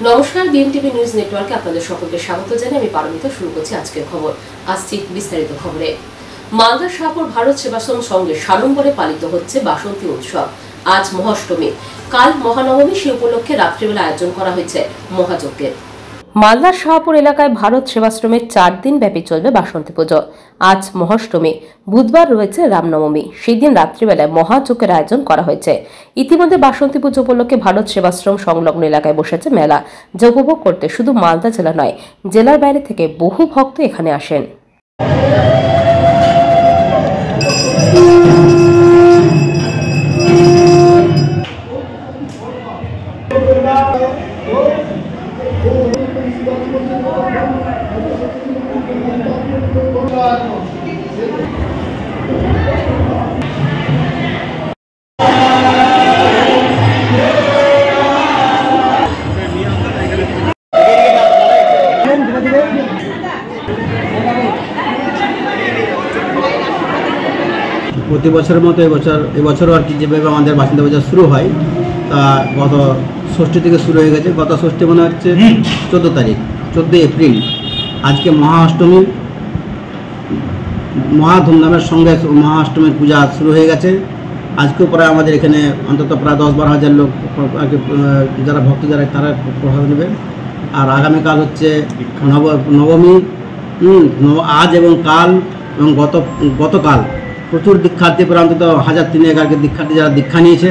নমস্কার, বিএনটিভি নিউজ নেটওয়ার্কে আপনাদের সকলকে স্বাগত জানিয়ে আমি পারমিতা শুরু করছি আজকের খবর। আসছি বিস্তারিত খবরে। মালদার শাহপুর ভারত সেবাশ্রম সঙ্গে সাড়ম্বরে পালিত হচ্ছে বাসন্তী উৎসব। আজ মহাষ্টমী, কাল মহানবমী, সে উপলক্ষে রাত্রিবেলা আয়োজন করা হয়েছে মহাযজ্ঞের। মালদার শাহপুর এলাকায় ভারত সেবাশ্রমের 4 দিন ব্যাপী চলবে বাসন্তী পুজো। আজ মহাষ্টমী, বুধবার রয়েছে রামনবমী। সেই দিন রাত্রিবেলায় মহাযজ্ঞের আয়োজন করা হয়েছে। ইতিমধ্যে বাসন্তী পুজো উপলক্ষে ভারত সেবাশ্রম সংলগ্ন এলাকায় বসেছে মেলা, যা উপভোগ করতে শুধু মালদা জেলা নয়, জেলার বাইরে থেকে বহু ভক্ত এখানে আসেন। প্রতি বছরের মতো এবছরও আর কি যেভাবে আমাদের বাসন্তী পূজা শুরু হয় তা গত ষষ্ঠী থেকে শুরু হয়ে গেছে। গত ষষ্ঠী মনে হচ্ছে 14 তারিখ, 14 এপ্রিল। আজকে মহাষ্টমী, মহা ধুমধামের সঙ্গে মহাষ্টমীর পূজা শুরু হয়ে গেছে। আজকেও প্রায় আমাদের এখানে অন্তত প্রায় 10-12 হাজার লোক আর কি যারা ভক্ত যারা তারা প্রসাদ নেবে। আর আগামীকাল হচ্ছে নবমী। আজ এবং কাল এবং গতকাল প্রচুর দীক্ষার্থী, প্রায় অন্তত 1000-3000 আর কি দীক্ষার্থী যারা দীক্ষা নিয়েছে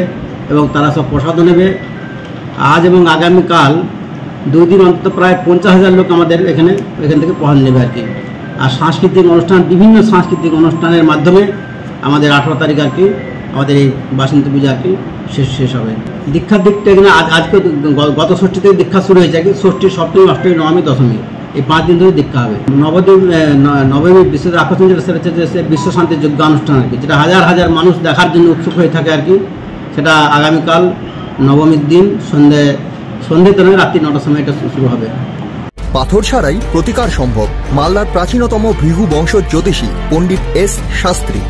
এবং তারা সব প্রসাদও নেবে। আজ এবং আগামীকাল 2 দিন অন্তত প্রায় 50,000 লোক আমাদের এখান থেকে প্রসাদ নেবে আর কি। আর সাংস্কৃতিক অনুষ্ঠান, বিভিন্ন সাংস্কৃতিক অনুষ্ঠানের মাধ্যমে আমাদের 18 তারিখ আর কি আমাদের এই বাসন্তী পূজা আর কি শেষ হবে। দীক্ষার দিকটা এখানে আজকে গত ষষ্ঠী থেকে দীক্ষা শুরু হয়েছে আর কি। ষষ্ঠী, সপ্তমী, অষ্টমী, নবমী, দশমী, এই 5 দিন ধরে দীক্ষা হবে। নবমীর বিশেষ আকর্ষণ যেটা সেটা হচ্ছে বিশ্ব শান্তি যজ্ঞ অনুষ্ঠান আর কি, যেটা হাজার হাজার মানুষ দেখার জন্য উৎসুক হয়ে থাকে আর কি। সেটা আগামীকাল নবমীর দিন সন্ধ্যে নয়, রাত্রি 9টার সময় এটা শুরু হবে। পাথর ছাড়াই প্রতিকার সম্ভব। মালদার প্রাচীনতম ভৃগু বংশ জ্যোতিষী পণ্ডিত এস শাস্ত্রী।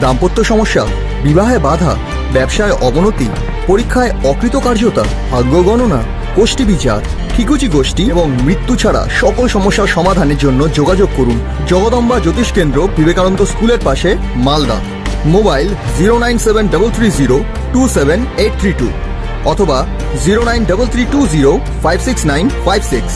দাম্পত্য সমস্যা, বিবাহে বাধা, ব্যবসায় অবনতি, পরীক্ষায় অকৃতকার্যতা, ভাগ্য গণনা, গোষ্ঠী বিচার, ঠিকুচি গোষ্ঠী এবং মৃত্যু ছাড়া সকল সমস্যার সমাধানের জন্য যোগাযোগ করুন জগদম্বা জ্যোতিষ কেন্দ্র, বিবেকানন্দ স্কুলের পাশে, মালদা। মোবাইল 09730278332 অথবা 09332056956।